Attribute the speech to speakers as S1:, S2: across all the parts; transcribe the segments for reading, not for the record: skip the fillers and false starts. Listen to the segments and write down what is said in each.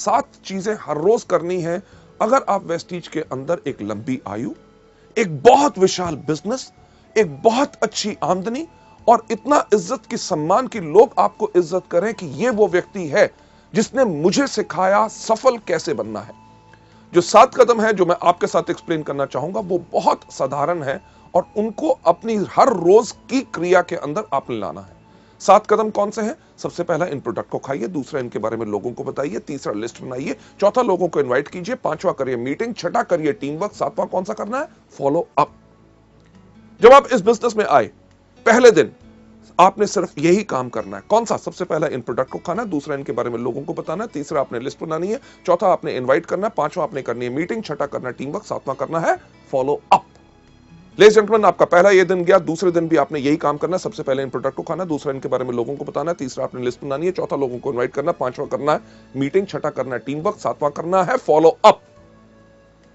S1: 7 चीजें हर रोज करनी है अगर आप वेस्टीज के अंदर एक लंबी आयु, एक बहुत विशाल बिजनेस, एक बहुत अच्छी आमदनी और इतना इज्जत की सम्मान की लोग आपको इज्जत करें कि ये वो व्यक्ति है जिसने मुझे सिखाया सफल कैसे बनना है। जो 7 कदम है जो मैं आपके साथ एक्सप्लेन करना चाहूंगा वो बहुत साधारण है और उनको अपनी हर रोज की क्रिया के अंदर आपने लाना है। 7 कदम कौन से हैं? सबसे पहला, इन प्रोडक्ट को खाइए। दूसरा, इनके बारे में लोगों को बताइए। तीसरा, लिस्ट बनाइए। चौथा, लोगों को इनवाइट कीजिए। पांचवा, करिए मीटिंग। छठा, करिए टीम वर्क। सातवां कौन सा करना है? Follow up. जब आप इस बिजनेस में आए पहले दिन आपने सिर्फ यही काम करना है। कौन सा? सबसे पहला, इन प्रोडक्ट को खाना है। दूसरा, इनके बारे में लोगों को बताना है। तीसरा, आपने लिस्ट बनानी है। चौथा, आपने इनवाइट करना है। पांचवा, आपने करनी है मीटिंग। छठा, करना है टीम वर्क। सातवां करना है फॉलो अप। लेडीज जेंटलमैन, आपका पहला ये दिन गया। दूसरे दिन भी आपने यही काम करना है। सबसे पहले इन प्रोडक्ट को खाना, दूसरा इनके बारे में लोगों को बताना है, तीसरा आपने लिस्ट बनानी है, चौथा लोगों को इनवाइट करना, पांचवा करना है मीटिंग, छठा करना है टीम वर्क, सातवां करना है फॉलो अप।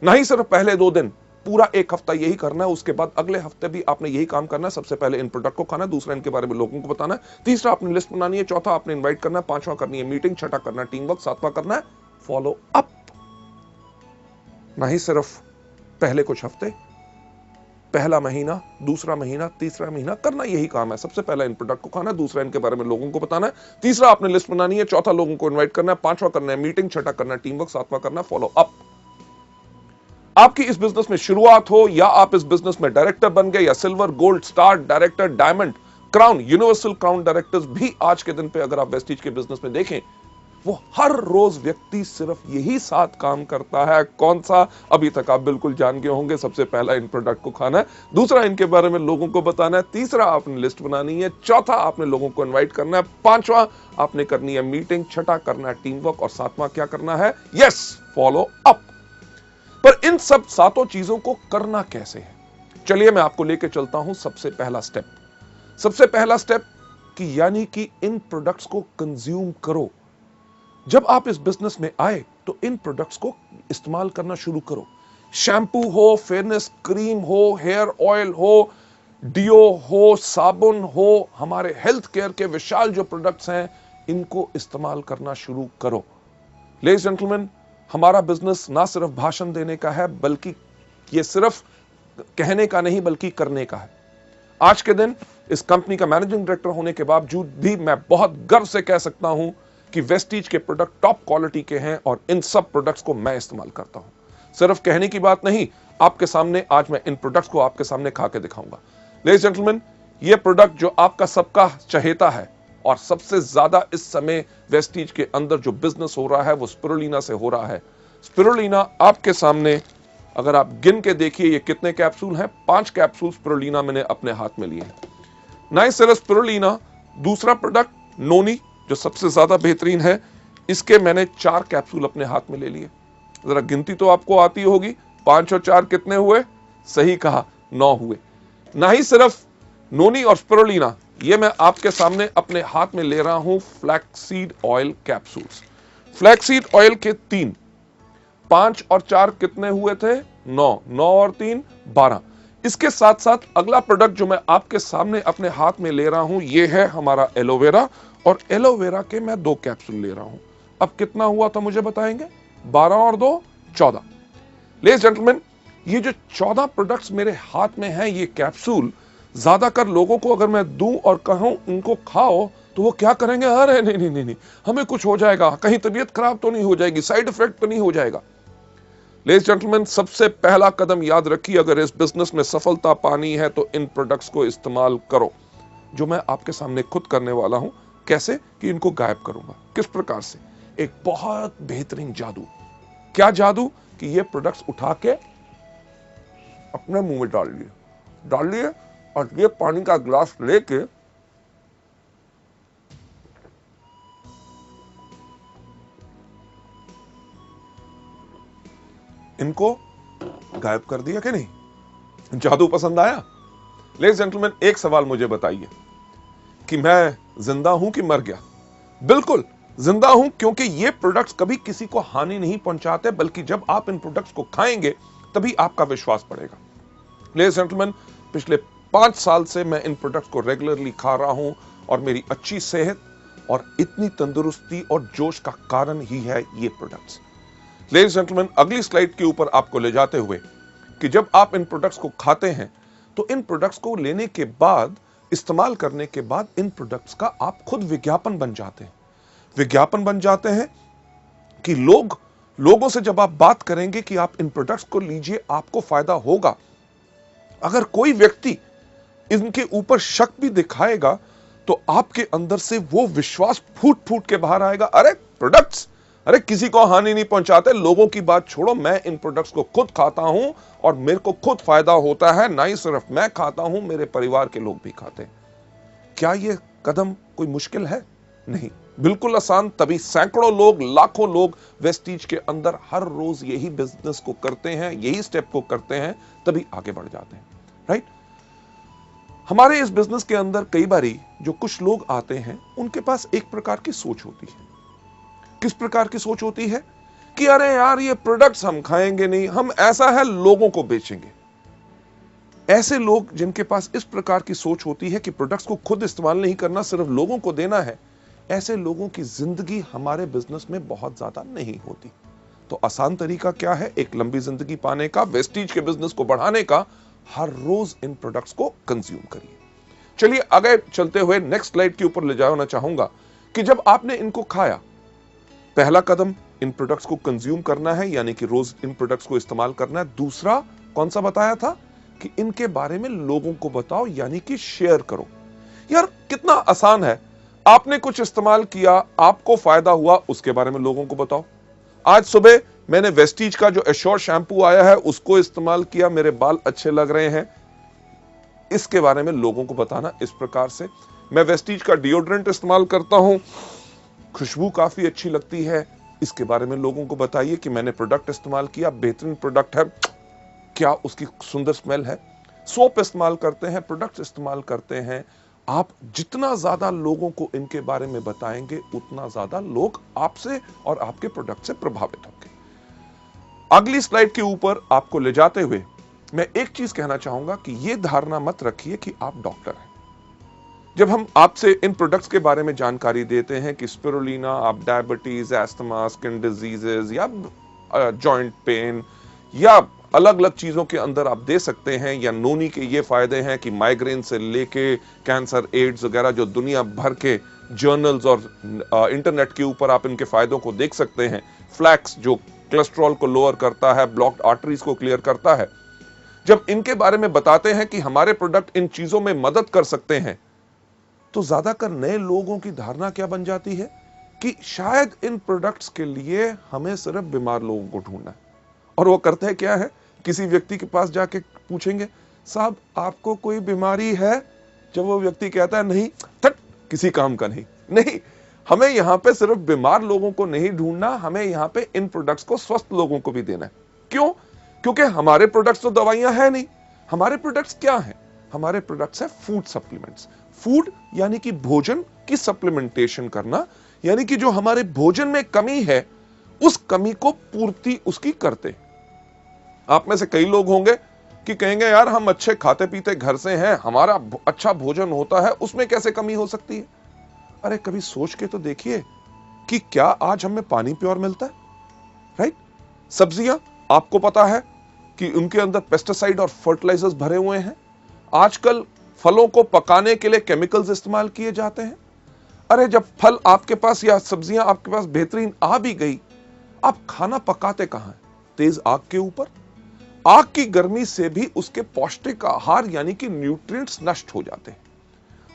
S1: नहीं सिर्फ पहले 2 दिन, पूरा 1 हफ्ता यही करना है। उसके बाद अगले हफ्ते भी आपने यही काम करना है। सबसे पहले इन प्रोडक्ट को खाना, दूसरा इनके बारे में लोगों को बताना है, तीसरा आपने लिस्ट बनानी है, चौथा आपने इनवाइट करना है, पांचवा करनी है मीटिंग, छठा करना है टीम वर्क, सातवां करना है फॉलो अप। नहीं सिर्फ पहले कुछ हफ्ते, पहला महीना, दूसरा महीना, तीसरा महीना करना यही काम है। सबसे पहला इन प्रोडक्ट को खाना, दूसरा इनके बारे में लोगों को बताना है, तीसरा आपने लिस्ट बनानी है, चौथा लोगों को इनवाइट करना है, पांचवा करना है मीटिंग, छठा करना है टीम वर्क, सातवां करना है फॉलो अप। आपकी इस बिजनेस में शुरुआत हो या आप इस बिजनेस में डायरेक्टर बन गए या silver, gold, star, director, diamond, crown, universal crown directors भी आज के दिन पे अगर आप वेस्टीज के बिजनेस में देखें, वो हर रोज व्यक्ति सिर्फ यही 7 काम करता है। कौन सा? अभी तक आप बिल्कुल जान गए होंगे। सबसे पहला, इन प्रोडक्ट को खाना है, दूसरा इनके बारे में लोगों को बताना है, तीसरा आपने लिस्ट बनानी है, चौथा आपने लोगों को इनवाइट करना है, पांचवा आपने करनी है मीटिंग, छठा करना है टीम वर्क और सातवां क्या करना है? Yes, follow up. पर इन सब 7 चीजों को करना कैसे है? चलिए मैं आपको लेके चलता हूं। सबसे पहला स्टेप कि यानी कि इन प्रोडक्ट्स को कंज्यूम करो। जब आप इस बिजनेस में आए तो इन प्रोडक्ट्स को इस्तेमाल करना शुरू करो। शैम्पू हो, फेयरनेस क्रीम हो, हेयर ऑयल हो, डियो हो, साबुन हो, हमारे हेल्थ केयर के विशाल जो प्रोडक्ट्स हैं, इनको इस्तेमाल करना शुरू करो। लेडीज जेंटलमैन, हमारा बिजनेस ना सिर्फ भाषण देने का है, बल्कि ये सिर्फ कहने का नहीं बल्कि करने का है। आज के दिन इस कंपनी का मैनेजिंग डायरेक्टर होने के बावजूद भी मैं बहुत गर्व से कह सकता हूं कि वेस्टीज के प्रोडक्ट टॉप क्वालिटी के हैं और इन सब प्रोडक्ट्स को मैं इस्तेमाल करता हूं। सिर्फ कहने की बात नहीं, आपके सामने आज मैं इन प्रोडक्ट्स को आपके सामने खा के दिखाऊंगा। लेडीज जेंटलमैन, ये प्रोडक्ट जो आपका सबका चहेता है और सबसे ज्यादा इस समय वेस्टीज के अंदर जो बिजनेस हो रहा है वो स्पिरुलिना से हो रहा है। स्पिरुलिना आपके सामने अगर आप गिन के देखिए ये कितने कैप्सूल हैं। 5 कैप्सूल स्पिरुलिना मैंने अपने हाथ में लिए हैं। नहीं सिर्फ स्पिरुलिना, दूसरा प्रोडक्ट नोनी जो सबसे ज्यादा बेहतरीन है, इसके मैंने 4 कैप्सूल अपने हाथ में ले लिए। जरा गिनती तो आपको आती होगी, 5 और 4 कितने हुए? सही कहा, 9 हुए। ना ही सिर्फ नोनी और स्पिरुलिना, ये मैं आपके सामने अपने हाथ में ले रहा हूं flaxseed oil capsules. Flaxseed oil के 3, 5 और 4 कितने हुए थे? 9, 9 और 3 12। इसके साथ साथ अगला प्रोडक्ट जो मैं आपके सामने अपने हाथ में ले रहा हूं, ये है हमारा एलोवेरा, और एलोवेरा के मैं 2 कैप्सूल ले रहा हूं। अब कितना हुआ था मुझे बताएंगे? 12 और 2 14। लेडीज जेंटलमैन, ये जो 14 प्रोडक्ट्स मेरे हाथ में हैं, ये कैप्सूल ज्यादा कर लोगों को अगर मैं दूं और कहूं इनको खाओ तो वो क्या करेंगे? अरे नहीं नहीं नहीं नहीं, हमें कुछ हो जाएगा, कहीं तबीयत खराब तो नहीं हो जाएगी, साइड इफेक्ट तो नहीं हो जाएगा। लेडीज जेंटलमैन, सबसे पहला कदम याद रखिए, अगर इस बिजनेस में सफलता पानी है तो इन प्रोडक्ट्स को इस्तेमाल करो, जो मैं आपके सामने खुद करने वाला हूं। कैसे कि इनको गायब करूंगा। किस प्रकार से? एक बहुत बेहतरीन जादू। क्या जादू? कि ये प्रोडक्ट्स उठा के अपने मुंह में डाल लिए और ये पानी का ग्लास लेके इनको गायब कर दिया कि नहीं? जादू पसंद आया? लेडीज जेंटलमैन, एक सवाल मुझे बताइए कि मैं जिंदा हूं कि मर गया? बिल्कुल जिंदा हूं, क्योंकि ये प्रोडक्ट्स कभी किसी को हानि नहीं पहुंचाते, बल्कि जब आप इन प्रोडक्ट्स को खाएंगे तभी आपका विश्वास बढ़ेगा। लेडीज जेंटलमैन, पिछले 5 साल से मैं इन प्रोडक्ट्स को रेगुलरली खा रहा हूं और मेरी अच्छी सेहत और इतनी तंदुरुस्ती और जोश का कारण ही है ये प्रोडक्ट्स। लेडीज जेंटलमैन, अगली स्लाइड के ऊपर आपको ले जाते हुए कि जब आप इन प्रोडक्ट्स को खाते हैं तो इन प्रोडक्ट्स को लेने के बाद, इस्तेमाल करने के बाद इन प्रोडक्ट्स का आप खुद विज्ञापन बन जाते हैं। विज्ञापन बन जाते हैं कि लोगों से जब आप बात करेंगे कि आप इन प्रोडक्ट्स को लीजिए, आपको फायदा होगा। अगर कोई व्यक्ति इनके ऊपर शक भी दिखाएगा तो आपके अंदर से वो विश्वास फूट फूट के बाहर आएगा। अरे प्रोडक्ट्स, अरे किसी को हानि नहीं पहुंचाते, लोगों की बात छोड़ो, मैं इन प्रोडक्ट्स को खुद खाता हूं और मेरे को खुद फायदा होता है। ना ही सिर्फ मैं खाता हूं, मेरे परिवार के लोग भी खाते हैं। क्या यह कदम कोई मुश्किल है? नहीं, बिल्कुल आसान। तभी सैकड़ों लोग, लाखों लोग वेस्टीज के अंदर हर रोज यही बिजनेस को करते हैं, यही स्टेप को करते हैं, तभी आगे बढ़ जाते हैं। राइट? हमारे इस बिजनेस के अंदर कई बारी जो कुछ लोग आते हैं, उनके पास एक प्रकार की सोच होती है। किस प्रकार की सोच होती है? कि अरे यार, ये प्रोडक्ट्स हम खाएंगे नहीं, हम ऐसा है लोगों को बेचेंगे। ऐसे लोग जिनके पास इस प्रकार की सोच होती है कि प्रोडक्ट्स को खुद इस्तेमाल नहीं करना, सिर्फ लोगों को देना है, ऐसे लोगों की जिंदगी हमारे बिजनेस में बहुत ज्यादा नहीं होती। तो आसान तरीका क्या है एक लंबी जिंदगी पाने का, वेस्टीज के बिजनेस को बढ़ाने का? हर रोज इन प्रोडक्ट्स को कंज्यूम करिए। चलिए आगे चलते हुए नेक्स्ट स्लाइड के ऊपर ले जाना चाहूंगा कि जब आपने इनको खाया, पहला कदम इन प्रोडक्ट्स को कंज्यूम करना है, यानी कि रोज इन प्रोडक्ट्स को इस्तेमाल करना है। दूसरा कौन सा बताया था? कि इनके बारे में लोगों को बताओ, यानी कि शेयर करो। यार कितना आसान है। आपने कुछ इस्तेमाल किया, आपको फायदा हुआ, उसके बारे में लोगों को बताओ। आज सुबह मैंने वेस्टीज का जो एश्योर शैम्पू आया है उसको इस्तेमाल किया, मेरे बाल अच्छे लग रहे हैं, इसके बारे में लोगों को बताना इस प्रकार से। मैं वेस्टीज का डिओड्रेंट इस्तेमाल करता हूं, खुशबू काफी अच्छी लगती है, इसके बारे में लोगों को बताइए कि मैंने प्रोडक्ट इस्तेमाल किया, बेहतरीन प्रोडक्ट है, क्या उसकी सुंदर स्मेल है। सोप इस्तेमाल करते हैं, प्रोडक्ट्स इस्तेमाल करते हैं। आप जितना ज्यादा लोगों को इनके बारे में बताएंगे, उतना ज्यादा लोग आपसे और आपके प्रोडक्ट से प्रभावित होंगे। अगली स्लाइड के ऊपर आपको ले जाते हुए मैं एक चीज कहना चाहूंगा कि यह धारणा मत रखिए कि आप डॉक्टर हैं। जब हम आपसे इन प्रोडक्ट्स के बारे में जानकारी देते हैं कि स्पिरुलिना आप डायबिटीज, एस्थमा, स्किन डिजीजेस या जॉइंट पेन या अलग अलग चीजों के अंदर आप दे सकते हैं, या नोनी के ये फायदे हैं कि माइग्रेन से लेके कैंसर, एड्स वगैरह जो दुनिया भर के जर्नल्स और इंटरनेट के ऊपर आप इनके फायदों को देख सकते हैं। फ्लैक्स जो कोलेस्ट्रॉल को लोअर करता है, ब्लॉक्ड आर्टरीज को क्लियर करता है। जब इनके बारे में बताते हैं कि हमारे प्रोडक्ट इन चीजों में मदद कर सकते हैं, तो ज्यादातर नए लोगों की धारणा क्या बन जाती है कि शायद इन प्रोडक्ट्स के लिए हमें सिर्फ बीमार लोगों को ढूंढना है। और वो करते हैं क्या है, किसी व्यक्ति के पास जाके पूछेंगे, साहब आपको कोई बीमारी है? जब वो व्यक्ति कहता है नहीं, तट किसी काम का नहीं। नहीं, हमें यहां पे सिर्फ बीमार लोगों को नहीं ढूंढना, हमें यहां पे इन प्रोडक्ट्स को स्वस्थ लोगों को भी देना है। क्यों? क्योंकि हमारे प्रोडक्ट्स तो दवाइयां है नहीं। हमारे प्रोडक्ट्स क्या है? हमारे प्रोडक्ट्स है फूड सप्लीमेंट्स। फूड यानी कि भोजन की सप्लीमेंटेशन करना, यानी कि जो हमारे भोजन में कमी है उस कमी को पूर्ति उसकी करते। आप में से कई लोग होंगे कि कहेंगे यार हम अच्छे खाते पीते घर से हैं, हमारा अच्छा भोजन होता है, उसमें कैसे कमी हो सकती है? अरे कभी सोच के तो देखिए कि क्या आज हमें पानी प्योर मिलता है? राइट? सब्जियां आपको पता है कि उनके अंदर पेस्टिसाइड और फर्टिलाइजर्स भरे हुए हैं। आजकल फलों को पकाने के लिए केमिकल्स इस्तेमाल किए जाते हैं। अरे जब फल आपके पास या सब्जियां आपके पास बेहतरीन आ भी गई, आप खाना पकाते कहां हैं? तेज आग के ऊपर। आग की गर्मी से भी उसके पौष्टिक आहार यानी कि न्यूट्रिएंट्स नष्ट हो जाते हैं।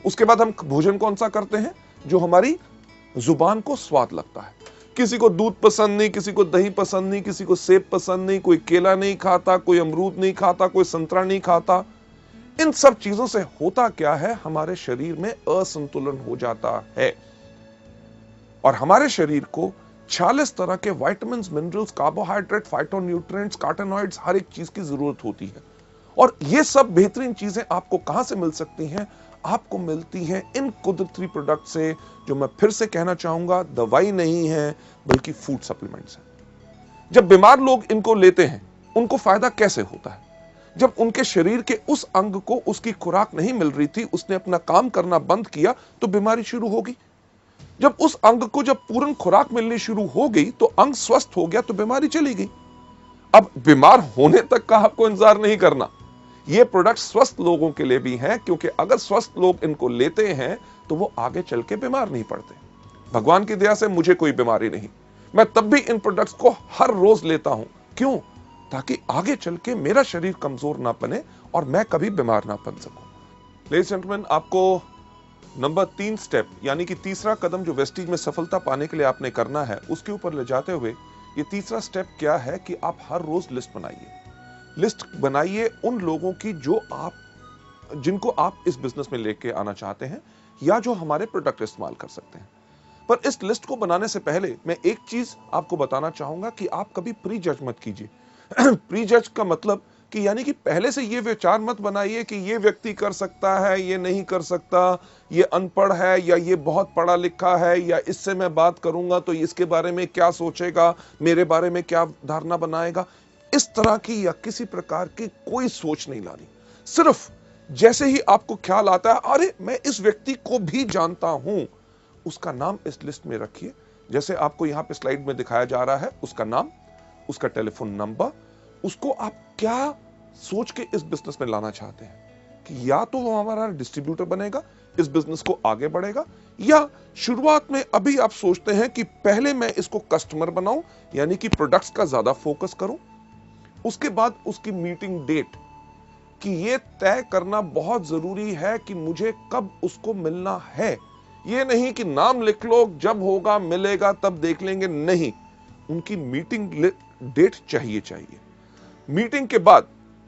S1: उसके बाद हम भोजन कौन सा करते हैं? जो हमारी जुबान को स्वाद लगता है। किसी को दूध पसंद नहीं, किसी को दही पसंद नहीं, किसी को सेब पसंद नहीं, कोई केला नहीं खाता, कोई अमरूद नहीं खाता, कोई संतरा नहीं खाता। इन सब चीजों से होता क्या है? हमारे शरीर में असंतुलन हो जाता है और हमारे शरीर को 46 तरह के विटामिन, मिनरल्स, कार्बोहाइड्रेट, फाइटोन्यूट्रिएंट्स, कार्टेनॉइड्स, हर एक चीज की जरूरत होती है। और ये सब बेहतरीन चीजें आपको कहां से मिल सकती हैं? आपको मिलती हैं इन कुदरती प्रोडक्ट से, जो मैं फिर से कहना चाहूंगा दवाई नहीं है बल्कि फूड सप्लीमेंट्स है। जब बीमार लोग इनको लेते हैं उनको फायदा कैसे होता है? जब उनके शरीर के उस अंग को उसकी खुराक नहीं मिल रही थी, उसने अपना काम करना बंद किया, तो बीमारी शुरू होगी। जब उस अंग को जब पूर्ण खुराक मिलनी शुरू हो गई तो अंग स्वस्थ हो गया तो बीमारी चली गई। अब बीमार होने तक का आपको इंतजार नहीं करना। ये प्रोडक्ट स्वस्थ लोगों के लिए भी हैं, क्योंकि अगर स्वस्थ लोग इनको लेते हैं तो वो आगे चल के बीमार नहीं पड़ते। भगवान की दया से मुझे कोई बीमारी नहीं, मैं तब भी इन प्रोडक्ट्स को हर रोज लेता हूं। क्यों? ताकि आगे चल के मेरा शरीर कमजोर ना बने और मैं कभी बीमार ना बन सकूं। लेडीज एंड जेंटलमैन, आपको नंबर 3 स्टेप यानी कि तीसरा कदम जो वेस्टीज में सफलता पाने के लिए आपने करना है, उसके ऊपर ले जाते हुए ये तीसरा स्टेप क्या है कि आप हर रोज लिस्ट बनाइए। लिस्ट बनाइए उन लोगों की जिनको आप इस बिजनेस में लेके आना चाहते हैं या जो हमारे प्रोडक्ट इस्तेमाल कर सकते हैं। पर इस लिस्ट को बनाने से पहले मैं एक चीज आपको बताना चाहूंगा कि आप कभी प्री जज मत कीजिए। प्री जज का मतलब कि यानी कि पहले से ये विचार मत बनाइए कि ये व्यक्ति कर सकता है, ये नहीं कर सकता, ये अनपढ़ है या ये बहुत पढ़ा लिखा है, या इससे मैं बात करूंगा तो इसके बारे में क्या सोचेगा, मेरे बारे में क्या धारणा बनाएगा। इस तरह की या किसी प्रकार की कोई सोच नहीं लानी। सिर्फ जैसे ही आपको ख्याल आता है, अरे मैं इस व्यक्ति को भी जानता हूं, उसका नाम इस लिस्ट में रखिए। जैसे आपको यहां पे स्लाइड में दिखाया जा रहा है, उसका नाम, उसका टेलीफोन नंबर, उसको आप क्या सोच के इस बिजनेस में लाना चाहते हैं कि या तो वो हमारा डिस्ट्रीब्यूटर बनेगा, इस बिजनेस को आगे बढ़ेगा, या शुरुआत में अभी आप सोचते हैं कि पहले मैं इसको कस्टमर बनाऊं यानी कि प्रोडक्ट्स का ज्यादा फोकस करूं। उसके बाद उसकी मीटिंग डेट कि ये तय करना बहुत जरूरी है कि मुझे कब उसको मिलना है। ये नहीं कि नाम लिख लो, जब होगा मिलेगा तब देख लेंगे, नहीं, उनकी मीटिंग डेट चाहिए। मीटिंग के बाद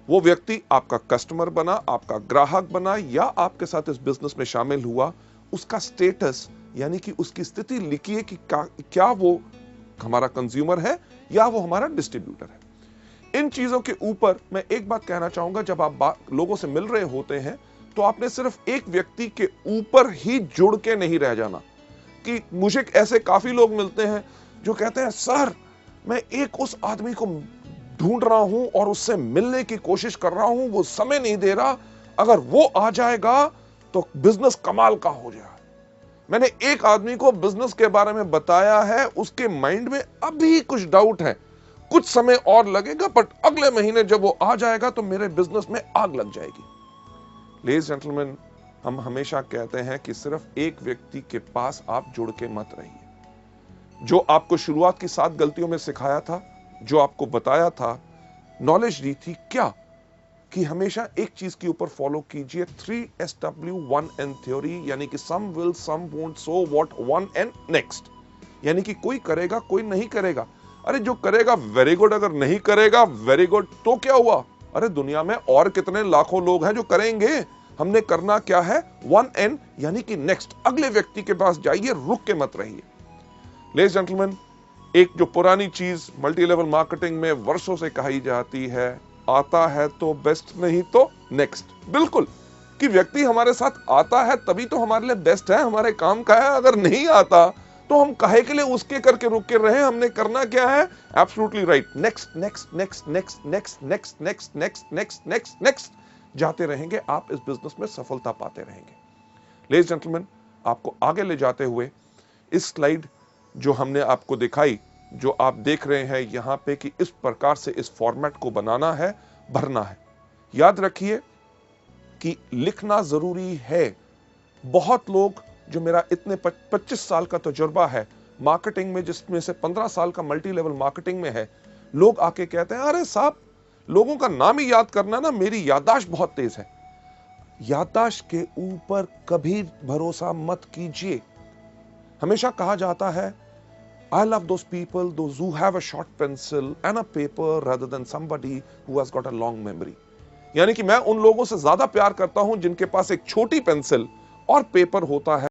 S1: वो व्यक्ति आपका कस्टमर बना, आपका ग्राहक बना या आपके साथ इस बिजनेस में शामिल हुआ, उसका स्टेटस यानी कि उसकी स्थिति लिखिए कि क्या वो हमारा कंज्यूमर है या वो हमारा डिस्ट्रीब्यूटर है। इन चीजों के ऊपर मैं एक बात कहना चाहूंगा, जब आप लोगों से मिल रहे होते हैं तो आपने सिर्फ एक व्यक्ति के ऊपर ही जुड़ के नहीं रह जाना। कि मुझे ऐसे काफी लोग मिलते हैं जो कहते हैं, सर मैं एक उस आदमी को ढूंढ रहा हूं और उससे मिलने की कोशिश कर रहा हूं, वो समय नहीं दे रहा, अगर वो आ जाएगा तो बिजनेस कमाल का हो जाएगा। मैंने एक आदमी को बिजनेस के बारे में बताया है, उसके माइंड में अभी कुछ डाउट है, कुछ समय और लगेगा, बट अगले महीने जब वो आ जाएगा तो मेरे बिजनेस में आग लग जाएगी। लेडीज जेंटलमैन, हम हमेशा कहते हैं कि सिर्फ एक व्यक्ति के पास आप जुड़ के मत रहिए। जो आपको शुरुआत की 7 गलतियों में सिखाया था, जो आपको बताया था, नॉलेज दी थी, क्या कि हमेशा एक चीज के ऊपर फॉलो कीजिए, 3SW1N थ्योरी, यानी कि some will, some won't, so what, one and next. यानी कि कोई करेगा, कोई नहीं करेगा। अरे जो करेगा वेरी गुड, अगर नहीं करेगा वेरी गुड, तो क्या हुआ? अरे दुनिया में और कितने लाखों लोग हैं जो करेंगे। हमने करना क्या है? 1N यानी कि नेक्स्ट, अगले व्यक्ति के पास जाइए, रुक के मत रहिए। लेडीज जेंटलमैन, एक जो पुरानी चीज मल्टी लेवल मार्केटिंग में वर्षों से कही जाती है, आता है तो बेस्ट, नहीं तो नेक्स्ट। बिल्कुल, कि व्यक्ति हमारे साथ आता है तभी तो हमारे लिए बेस्ट है, हमारे काम का है। अगर नहीं आता तो हम काहे के लिए उसके करके रुक के रहे? हमने करना क्या है? Absolutely right, next next next next next next next next next next next जाते रहेंगे, आप इस बिजनेस में सफलता पाते रहेंगे। लेडीज जेंटलमैन, आपको आगे ले जाते हुए इस स्लाइड जो हमने आपको दिखाई, जो आप देख रहे हैं यहां पे, कि इस प्रकार से इस फॉर्मेट को बनाना है, भरना है। याद रखिए कि लिखना जरूरी है। बहुत लोग, जो मेरा इतने 25 साल का तजुर्बा है मार्केटिंग में, जिसमें से 15 साल का मल्टी लेवल मार्केटिंग में है, लोग आके कहते हैं, अरे साहब लोगों का नाम ही याद करना ना, मेरी याददाश्त बहुत तेज है। याददाश्त के ऊपर कभी भरोसा मत कीजिए। हमेशा कहा जाता है, I love those people, those who have a short pencil and a paper rather than somebody who has got a long memory। यानी कि मैं उन लोगों से ज्यादा प्यार करता हूं जिनके पास एक छोटी पेंसिल और पेपर होता है